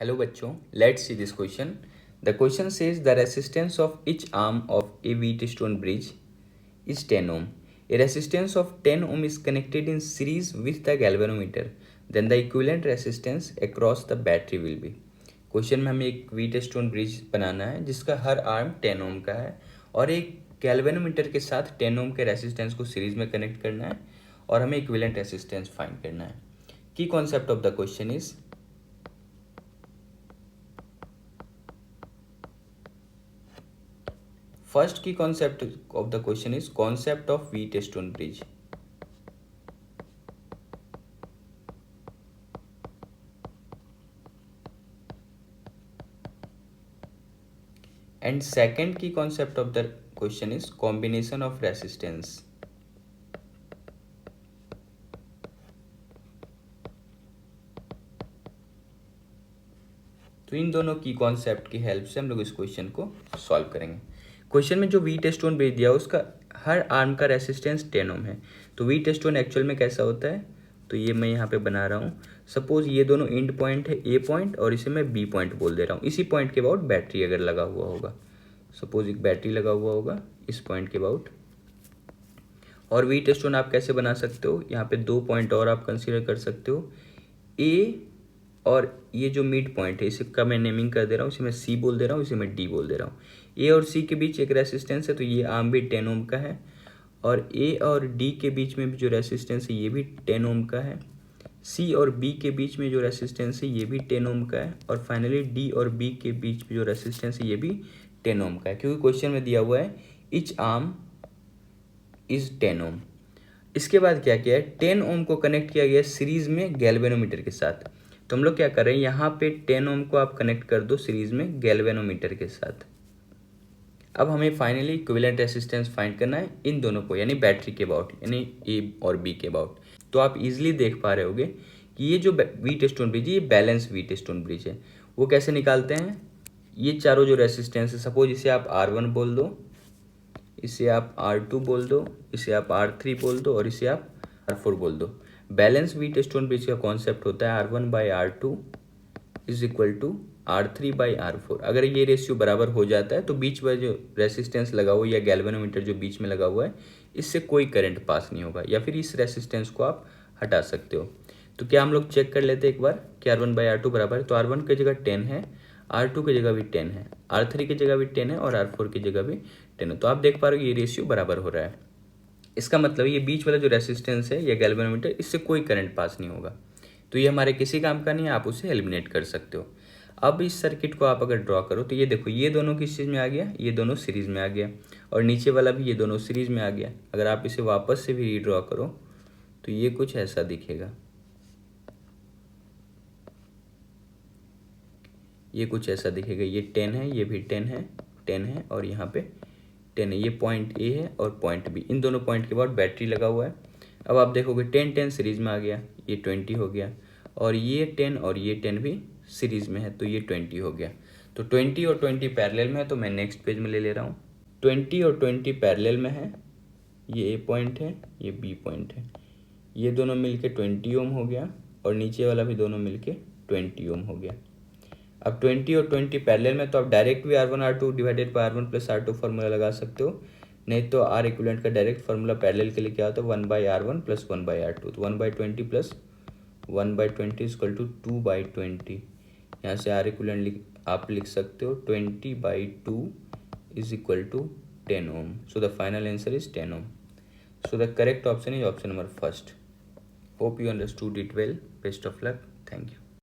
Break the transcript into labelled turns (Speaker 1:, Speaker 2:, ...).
Speaker 1: Hello बच्चों, let's see this question. The question says the resistance of each arm of a Wheatstone bridge is 10 ohm. A resistance of 10 ohm is connected in series with the galvanometer. Then the equivalent resistance across the battery will be. Question में हमें एक Wheatstone bridge बनाना है जिसका हर arm 10 ओम का है और एक galvanometer के साथ 10 ओम के रेसिस्टेंस को सीरीज में कनेक्ट करना है और हमें इक्विवेलेंट रेसिस्टेंस फाइंड करना है. की concept of the question is first key concept of the question is concept of Wheatstone bridge. And second key concept of the question is combination of resistance. तो इन दोनों की कॉन्सेप्ट की help से हम लोग इस क्वेश्चन को सॉल्व करेंगे. क्वेश्चन में जो व्हीटस्टोन ब्रिज दिया उसका हर आर्म का रेसिस्टेंस 10 ओम है. तो व्हीटस्टोन एक्चुअल में कैसा होता है, तो ये मैं यहाँ पे बना रहा हूँ. सपोज ये दोनों एंड पॉइंट है, ए पॉइंट और इसे मैं बी पॉइंट बोल दे रहा हूँ. इसी पॉइंट के अबाउट बैटरी अगर लगा हुआ होगा, सपोज एक बैटरी लगा हुआ होगा इस पॉइंट के अबाउट. और व्हीटस्टोन आप कैसे बना सकते हो, यहाँ पे 2 पॉइंट और आप कंसीडर कर सकते हो. ए और ये जो मिड पॉइंट है इसका मैं नेमिंग कर दे रहा हूँ, इसे मैं सी बोल दे रहा हूँ, इसे मैं डी बोल दे रहा हूँ. ए और सी के बीच एक रेसिस्टेंस है तो ये आर्म भी 10 ओम का है. और ए और डी के बीच में भी जो रेसिस्टेंस है ये भी 10 ओम का है. सी और बी के बीच में जो रेसिस्टेंस है ये भी 10 ओम का है. और फाइनली डी और बी के बीच में जो रेसिस्टेंस है ये भी 10 ओम का है, क्योंकि क्वेश्चन में दिया हुआ है ईच आर्म इज 10 ओम. इसके बाद क्या किया है, 10 ओम को कनेक्ट किया गया सीरीज में गैल्वेनोमीटर के साथ. तो हम लोग क्या कर रहे हैं, यहाँ पे 10 ओम को आप कनेक्ट कर दो सीरीज में गैल्वेनोमीटर के साथ. अब हमें फाइनली इक्विवेलेंट रेसिस्टेंस फाइंड करना है इन दोनों को, यानी बैटरी के अबाउट, यानी ए और बी के अबाउट. तो आप इजीली देख पा रहे होगे कि ये जो व्हीटस्टोन ब्रिज है ये बैलेंस व्हीटस्टोन ब्रिज है. वो कैसे निकालते हैं, ये चारों जो रेसिस्टेंस है, सपोज इसे आप R1 बोल दो, इसे आप R2 बोल दो, इसे आप R3 बोल दो और इसे आप R4 बोल दो. बैलेंस व्हीटस्टोन ब्रिज का कॉन्सेप्ट होता है R1/R2 is equal to R3/R4. अगर ये रेशियो बराबर हो जाता है तो बीच में जो रेसिस्टेंस लगा हुआ है या गैल्वेनोमीटर जो बीच में लगा हुआ है इससे कोई करंट पास नहीं होगा, या फिर इस रेसिस्टेंस को आप हटा सकते हो. तो क्या हम लोग चेक कर लेते हैं एक बार कि R1/R2 बराबर है. तो R1 की जगह 10 है, R2 की जगह भी 10 है, R3 की जगह भी 10 है और R4 की जगह भी 10 है. तो आप देख पा रहे हो ये रेशियो बराबर हो रहा है. इसका मतलब ये बीच वाला जो रेसिस्टेंस है या गैल्वेनोमीटर इससे कोई करंट पास नहीं होगा. तो ये हमारे किसी काम का नहीं है, आप उसे एलिमिनेट कर सकते हो. अब इस सर्किट को आप अगर ड्रॉ करो तो ये देखो, ये दोनों किस चीज़ में आ गया, ये दोनों सीरीज में आ गया और नीचे वाला भी ये दोनों सीरीज में आ गया. अगर आप इसे वापस से भी रीड्रॉ करो तो ये कुछ ऐसा दिखेगा, ये कुछ ऐसा दिखेगा. ये 10 है, ये भी 10 है, 10 है और यहाँ पे 10 है. ये पॉइंट ए है और पॉइंट बी, इन दोनों पॉइंट के बाद बैटरी लगा हुआ है. अब आप देखोगे 10 सीरीज में आ गया, ये 20 हो गया और ये 10 और ये 10 भी सीरीज में है तो ये 20 हो गया. तो 20 और 20 पैरेलल में है तो मैं नेक्स्ट पेज में ले रहा हूँ. 20 और 20 पैरेलल में है, ये ए पॉइंट है, ये बी पॉइंट है, ये दोनों मिलके 20 ओम हो गया और नीचे वाला भी दोनों मिलके 20 ओम हो गया. अब 20 और 20 पैरेलल में तो आप डायरेक्ट भी R1/R2 divided by R1 + R2 formula लगा सकते हो, नहीं तो R इक्विवेलेंट का डायरेक्ट फार्मूला पैरेलल के लिए क्या होता है 1/R1 + 1/R2. तो 1/20 + 1/20 इक्वल टू 2/20. यहाँ से R इक्विवेलेंट आप लिख सकते हो 20/2 is equal to 10 ohm. So the final answer is 10 ohm. So the correct option is option number first. Hope you understood it well. Best of luck. Thank you.